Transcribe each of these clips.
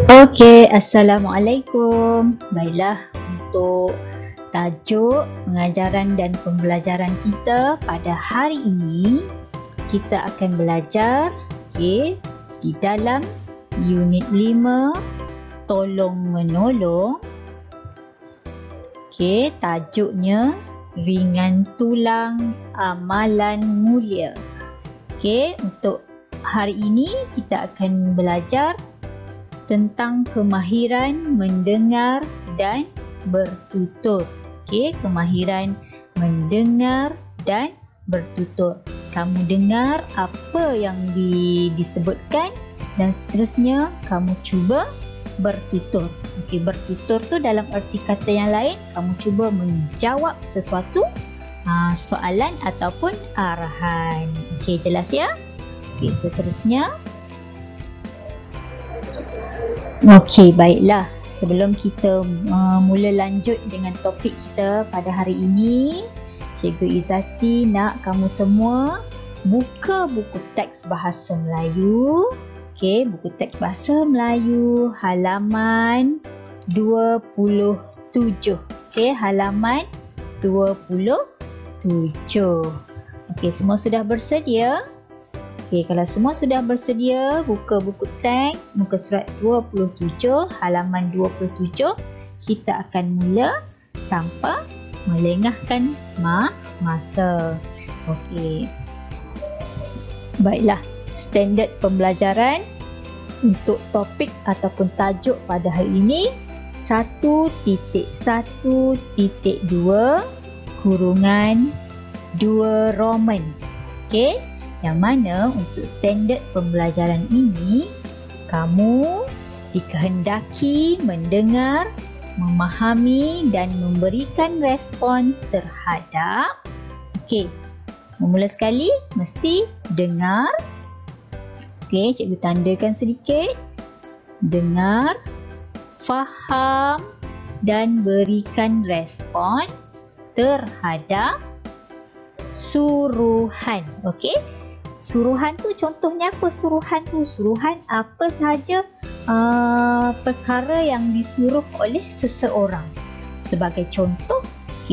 Okey, Assalamualaikum. Baiklah, untuk tajuk pengajaran dan pembelajaran kita pada hari ini, kita akan belajar di dalam unit 5 tolong menolong. Tajuknya ringan tulang amalan mulia. Untuk hari ini kita akan belajar tentang kemahiran mendengar dan bertutur. Kemahiran mendengar dan bertutur. Kamu dengar apa yang disebutkan dan seterusnya kamu cuba bertutur. Bertutur tu dalam erti kata yang lain, kamu cuba menjawab sesuatu soalan ataupun arahan. Jelas ya? Seterusnya. Baiklah. Sebelum kita mula lanjut dengan topik kita pada hari ini, Cikgu Izzati nak kamu semua buka buku teks bahasa Melayu. Buku teks bahasa Melayu halaman 27. Halaman 27. Semua sudah bersedia? Kalau semua sudah bersedia, buka buku teks muka surat 27, halaman 27. Kita akan mula tanpa melengahkan masa. Baiklah, standard pembelajaran untuk topik ataupun tajuk pada hari ini 1.1.2 kurungan 2 Roman. Yang mana untuk standard pembelajaran ini, kamu dikehendaki mendengar, memahami dan memberikan respon terhadap memula sekali mesti dengar. Cikgu tandakan sedikit. Dengar, faham dan berikan respon terhadap suruhan. Suruhan tu contohnya apa? Suruhan apa sahaja perkara yang disuruh oleh seseorang. Sebagai contoh,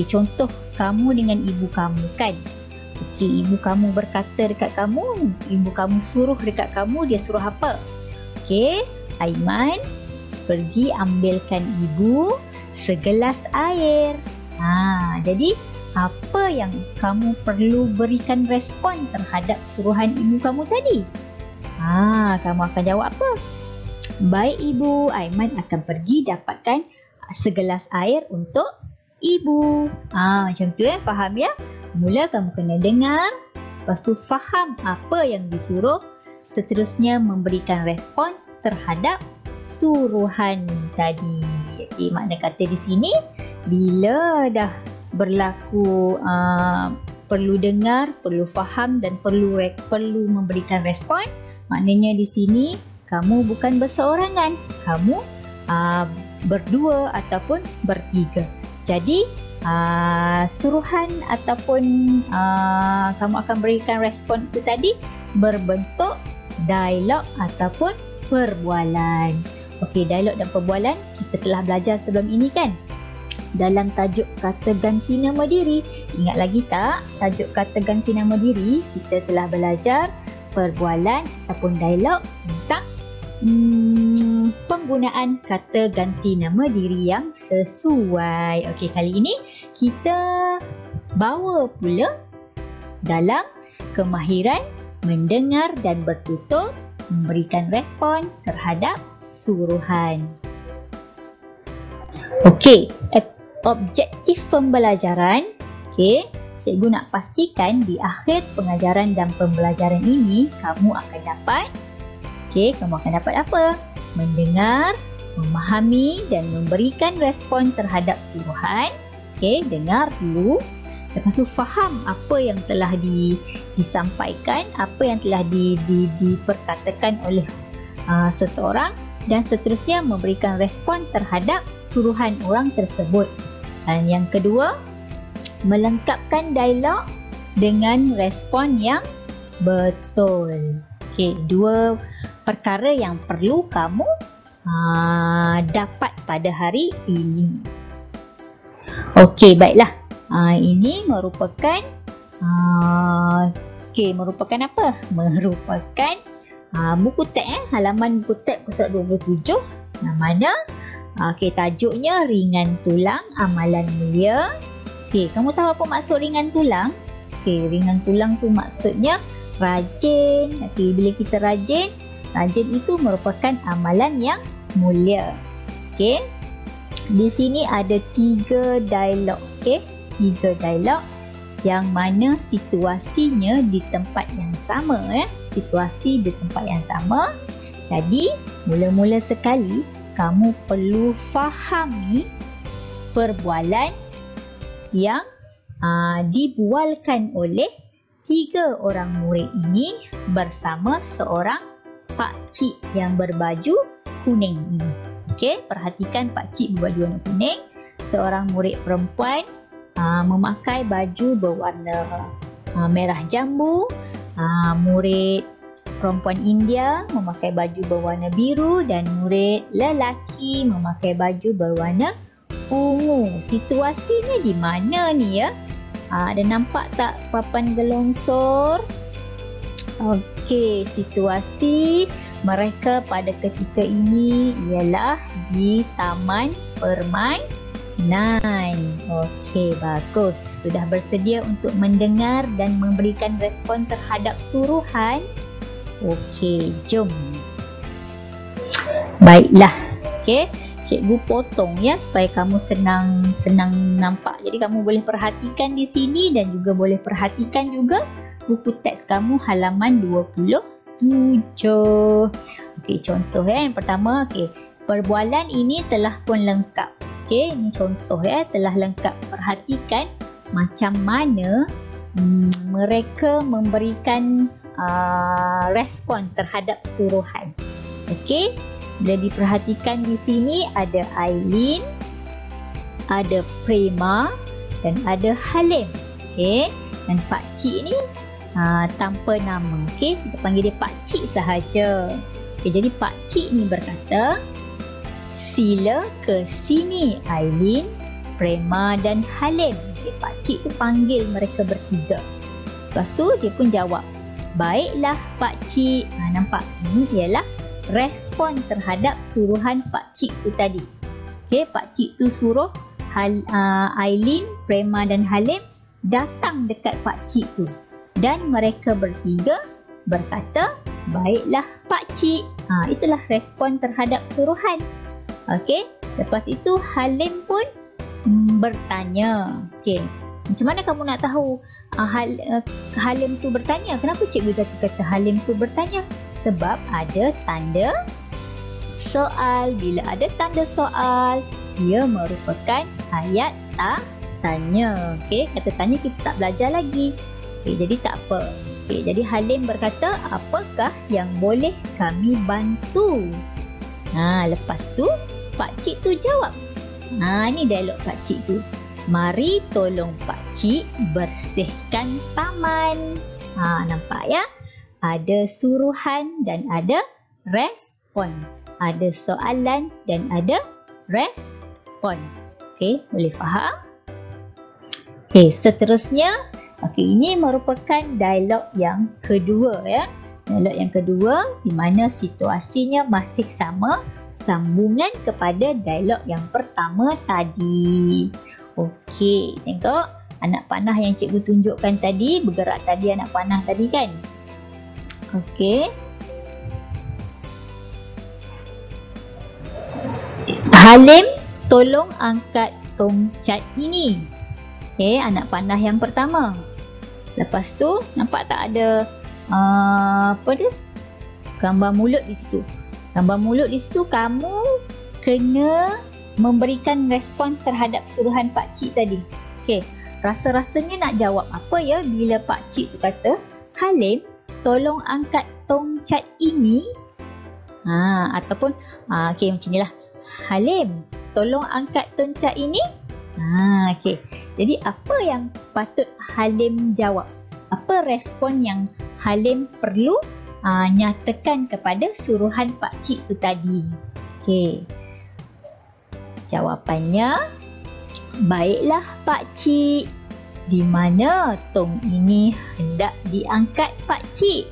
contoh kamu dengan ibu kamu kan. Ibu kamu berkata dekat kamu, ibu kamu suruh dekat kamu, dia suruh apa? Aiman, pergi ambilkan ibu segelas air. Jadi apa yang kamu perlu berikan respon terhadap suruhan ibu kamu tadi? Kamu akan jawab apa? Baik ibu, Aiman akan pergi dapatkan segelas air untuk ibu. Macam tu faham ya? Mula kamu kena dengar, lepas tu faham apa yang disuruh, seterusnya memberikan respon terhadap suruhan tadi. Makna kata di sini, bila dah berlaku perlu dengar, perlu faham dan perlu memberikan respon, maknanya di sini kamu bukan berseorangan, kamu berdua ataupun bertiga. Jadi suruhan ataupun kamu akan berikan respon itu tadi berbentuk dialog ataupun perbualan. Dialog dan perbualan kita telah belajar sebelum ini kan? Dalam tajuk kata ganti nama diri. Ingat lagi tak? Tajuk kata ganti nama diri, kita telah belajar perbualan ataupun dialog tentang penggunaan kata ganti nama diri yang sesuai. Kali ini kita bawa pula dalam kemahiran mendengar dan bertutur, memberikan respon terhadap suruhan. Objektif pembelajaran. Cikgu nak pastikan di akhir pengajaran dan pembelajaran ini kamu akan dapat apa? Mendengar, memahami dan memberikan respon terhadap suruhan. Dengar dulu. Lepas tu faham apa yang telah disampaikan, apa yang telah diperkatakan oleh seseorang, dan seterusnya memberikan respon terhadap suruhan orang tersebut. Dan yang kedua, melengkapkan dialog dengan respon yang betul. Dua perkara yang perlu kamu dapat pada hari ini. Okey, baiklah. Ini merupakan merupakan apa? Merupakan buku teks, halaman buku teks surat 27, yang mana tajuknya ringan tulang amalan mulia. Kamu tahu apa maksud ringan tulang? Ringan tulang tu maksudnya rajin. Bila kita rajin itu merupakan amalan yang mulia. Di sini ada 3 dialog. 3 dialog yang mana situasinya di tempat yang sama. Situasi di tempat yang sama. Jadi mula-mula sekali kamu perlu fahami perbualan yang dibualkan oleh 3 orang murid ini bersama seorang pakcik yang berbaju kuning ini. Perhatikan pakcik berbaju warna kuning. Seorang murid perempuan memakai baju berwarna merah jambu. Murid perempuan India memakai baju berwarna biru dan murid lelaki memakai baju berwarna ungu. Situasinya di mana ni ya? Ada nampak tak papan gelongsor? Situasi mereka pada ketika ini ialah di taman permainan. Bagus. Sudah bersedia untuk mendengar dan memberikan respon terhadap suruhan? Jom. Baiklah. Cikgu potong ya supaya kamu senang nampak. Jadi kamu boleh perhatikan di sini dan juga boleh perhatikan juga buku teks kamu halaman 27. Contoh yang pertama. Perbualan ini telah pun lengkap. Ini contoh telah lengkap. Perhatikan macam mana mereka memberikan respon terhadap suruhan. Bila diperhatikan di sini ada Aileen, ada Prema dan ada Halim. Dan pakcik ni tanpa nama. Kita panggil dia pakcik sahaja. Jadi pakcik ni berkata, sila ke sini Aileen, Prema dan Halim. Pakcik tu panggil mereka bertiga. Lepas tu dia pun jawab, baiklah pakcik. Nampak? Ini ialah respon terhadap suruhan pakcik tu tadi. Pakcik tu suruh Aileen, Prema dan Halim datang dekat pakcik tu. Dan mereka bertiga berkata, baiklah pakcik. Itulah respon terhadap suruhan. Lepas itu Halim pun bertanya. Macam mana kamu nak tahu Halim tu bertanya? Kenapa cikgu kata Halim tu bertanya? Sebab ada tanda soal. Bila ada tanda soal, dia merupakan ayat tanya. Kata tanya kita tak belajar lagi. Jadi tak apa. Jadi Halim berkata, apakah yang boleh kami bantu? Lepas tu pakcik tu jawab. Ni dialog pakcik tu. Mari tolong pakcik bersihkan taman. Nampak ya? Ada suruhan dan ada respon. Ada soalan dan ada respon. Boleh faham? Seterusnya. Ini merupakan dialog yang kedua ya. Dialog yang kedua di mana situasinya masih sama, sambungan kepada dialog yang pertama tadi. Tengok anak panah yang cikgu tunjukkan tadi, bergerak tadi anak panah tadi kan? Halim, tolong angkat tongcat ini. Anak panah yang pertama. Lepas tu nampak tak ada gambar mulut di situ. Gambar mulut di situ kamu kena memberikan respon terhadap suruhan pakcik tadi. Rasa-rasanya nak jawab apa ya bila pakcik tu kata, Halim, tolong angkat tongcat ini. Ataupun macam ni lah. Halim, tolong angkat tongcat ini. Jadi apa yang patut Halim jawab? Apa respon yang Halim perlu nyatakan kepada suruhan pakcik tu tadi? Okey. Jawapannya, baiklah pakcik. Di mana tong ini hendak diangkat pakcik?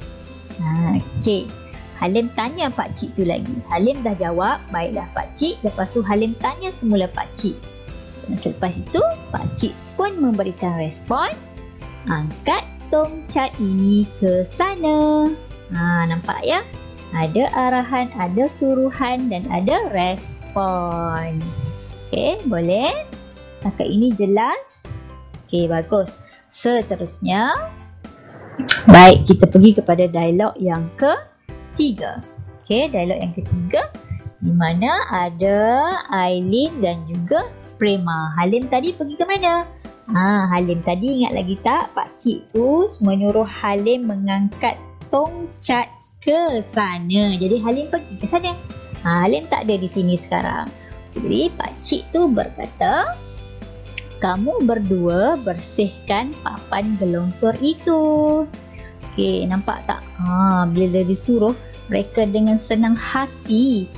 Okey. Halim tanya pakcik tu lagi. Halim dah jawab, baiklah pakcik. Lepas tu Halim tanya semula pakcik. Dan selepas itu, pakcik pun memberikan respon, angkat tong cat ini ke sana. Nampak ya? Ada arahan, ada suruhan dan ada respon. Okey, boleh? Setakat ini jelas? Okey, bagus. Seterusnya, baik, kita pergi kepada dialog yang ketiga. Okey, dialog yang ketiga di mana ada Aileen dan juga Prema. Halim tadi pergi ke mana? Halim tadi ingat lagi tak? Pakcik tu menyuruh Halim mengangkat tong cat ke sana. Jadi Halim pergi ke sana. Halim tak ada di sini sekarang. Jadi pakcik tu berkata, kamu berdua bersihkan papan gelongsor itu. Okey, nampak tak? Bila dia disuruh, mereka dengan senang hati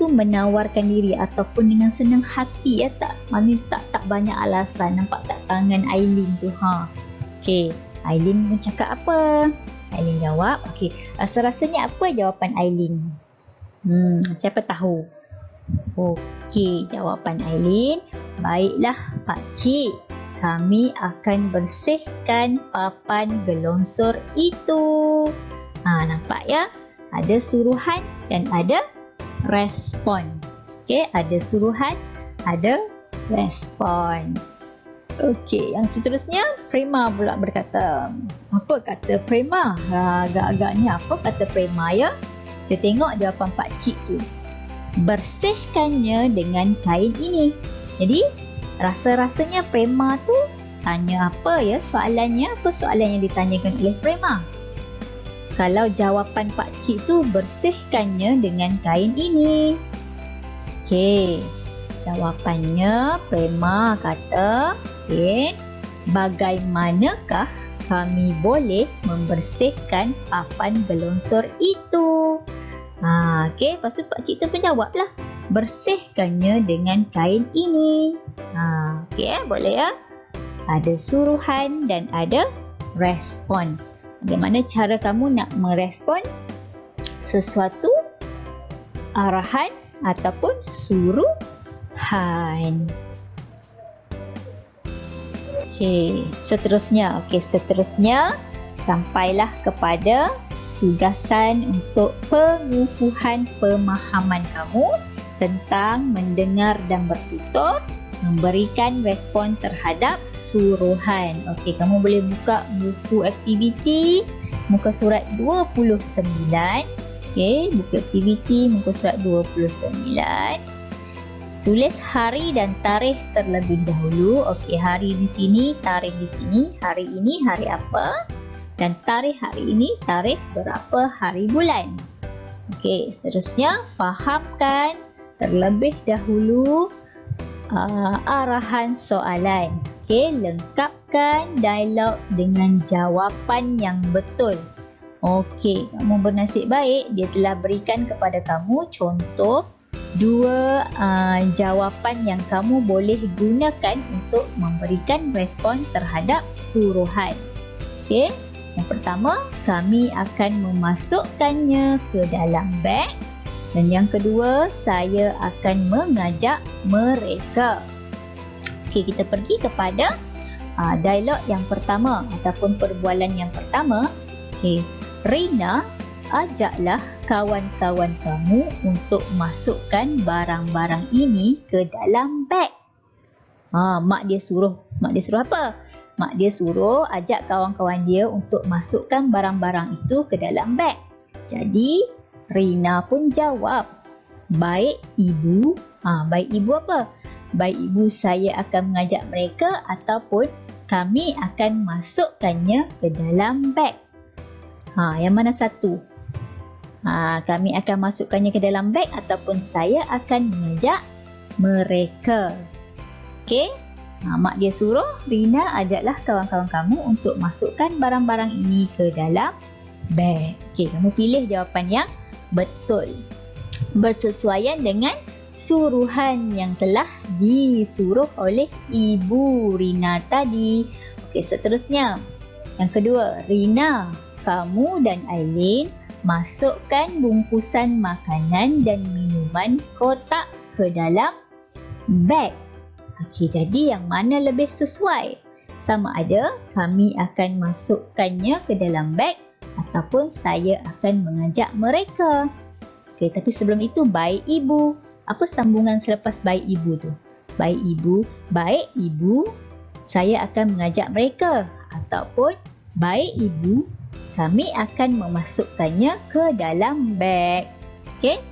menawarkan diri ataupun dengan senang hati, ya tak? Maknanya tak banyak alasan. Nampak tak tangan Aileen tu? Okey, Aileen mencakap apa? Aileen jawab, okey, rasa-rasanya apa jawapan Aileen? Siapa tahu? Okey, jawapan Aileen, baiklah pakcik, kami akan bersihkan papan gelongsor itu. Nampak ya? Ada suruhan dan ada respon. Okey, ada suruhan, ada respon. Okey, yang seterusnya Prema pula berkata. Apa kata Prema? Agak-agaknya apa kata Prema ya? Kita tengok jawapan pakcik tu. Bersihkannya dengan kain ini. Jadi, rasa-rasanya Prema tu tanya apa ya soalannya? Apa soalan yang ditanyakan oleh Prema? Kalau jawapan pakcik tu bersihkannya dengan kain ini. Okey. Jawapannya Prema kata, okey, bagaimanakah kami boleh membersihkan papan gelongsor itu? Okey, lepas tu pakcik tu pun jawablah, bersihkannya dengan kain ini. Okey, boleh ya? Ada suruhan dan ada respon. Bagaimana cara kamu nak merespon sesuatu arahan ataupun suruhan? Okey, seterusnya sampailah kepada tugasan untuk pengukuhan pemahaman kamu tentang mendengar dan bertutur, memberikan respon terhadap suruhan. Okey, kamu boleh buka buku aktiviti muka surat 29. Okey, buku aktiviti muka surat 29. Tulis hari dan tarikh terlebih dahulu. Okey, hari di sini, tarikh di sini. Hari ini hari apa? Dan tarikh hari ini, tarikh berapa hari bulan. Okey, seterusnya fahamkan terlebih dahulu arahan soalan. Okey, lengkapkan dialog dengan jawapan yang betul. Okey, kamu bernasib baik, dia telah berikan kepada kamu contoh dua jawapan yang kamu boleh gunakan untuk memberikan respon terhadap suruhan. Okey, yang pertama, kami akan memasukkannya ke dalam beg. Dan yang kedua, saya akan mengajak mereka. Okey, kita pergi kepada dialog yang pertama ataupun perbualan yang pertama. Okey, Rina, ajaklah kawan-kawan kamu untuk masukkan barang-barang ini ke dalam beg. Mak dia suruh apa? Mak dia suruh ajak kawan-kawan dia untuk masukkan barang-barang itu ke dalam beg. Jadi, Rina pun jawab, baik ibu. Baik ibu apa? Baik ibu, saya akan mengajak mereka ataupun kami akan masukkannya ke dalam beg. Yang mana satu? Kami akan masukkannya ke dalam beg ataupun saya akan mengajak mereka. Okey? Mak dia suruh, Rina, ajaklah kawan-kawan kamu untuk masukkan barang-barang ini ke dalam beg. Okey, kamu pilih jawapan yang Betul. Bersesuaian dengan suruhan yang telah disuruh oleh Ibu Rina tadi. Okey, seterusnya. Yang kedua, Rina, kamu dan Aileen masukkan bungkusan makanan dan minuman kotak ke dalam beg. Okey, jadi yang mana lebih sesuai? Sama ada kami akan masukkannya ke dalam beg ataupun saya akan mengajak mereka. Okey, tapi sebelum itu, baik ibu. Apa sambungan selepas baik ibu tu? Baik ibu, saya akan mengajak mereka. Ataupun, baik ibu, kami akan memasukkannya ke dalam beg. Okey?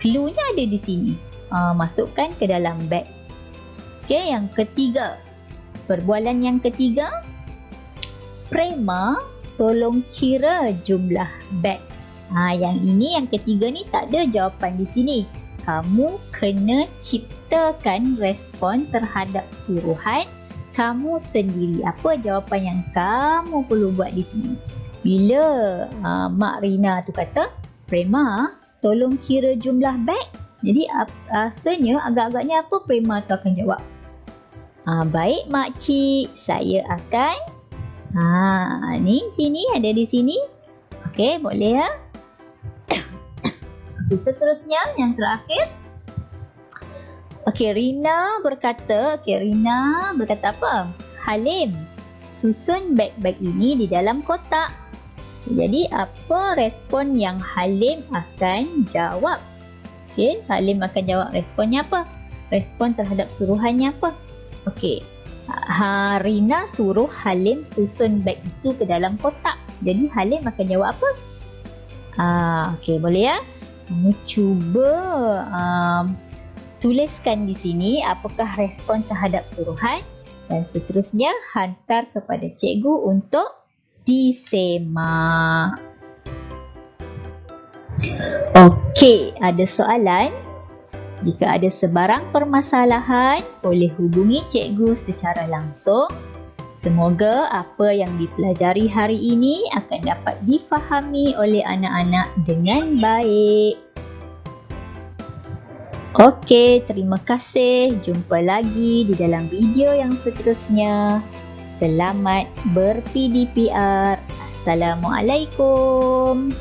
Cluenya ada di sini. Masukkan ke dalam beg. Okey, yang ketiga. Perbualan yang ketiga. Prema, tolong kira jumlah beg. Yang ini, yang ketiga ni tak ada jawapan di sini. Kamu kena ciptakan respon terhadap suruhan kamu sendiri. Apa jawapan yang kamu perlu buat di sini? Bila Mak Rina tu kata, Prema, tolong kira jumlah beg. Jadi rasanya agak-agaknya apa Prema tu akan jawab? Baik makcik, saya akan ni sini, ada di sini. Okey, boleh ya? Okay, seterusnya yang terakhir. Okey, Rina berkata apa? Halim, susun beg-beg ini di dalam kotak. Jadi apa respon yang Halim akan jawab? Okey, Halim akan jawab responnya apa? Respon terhadap suruhannya apa? Okey. Rina suruh Halim susun beg itu ke dalam kotak. Jadi Halim akan jawab apa? Okey, boleh ya? Kamu cuba tuliskan di sini apakah respon terhadap suruhan dan seterusnya hantar kepada cikgu untuk disemak. Okey, ada soalan? Jika ada sebarang permasalahan, boleh hubungi cikgu secara langsung. Semoga apa yang dipelajari hari ini akan dapat difahami oleh anak-anak dengan baik. Okey, terima kasih. Jumpa lagi di dalam video yang seterusnya. Selamat ber-PDPR. Assalamualaikum.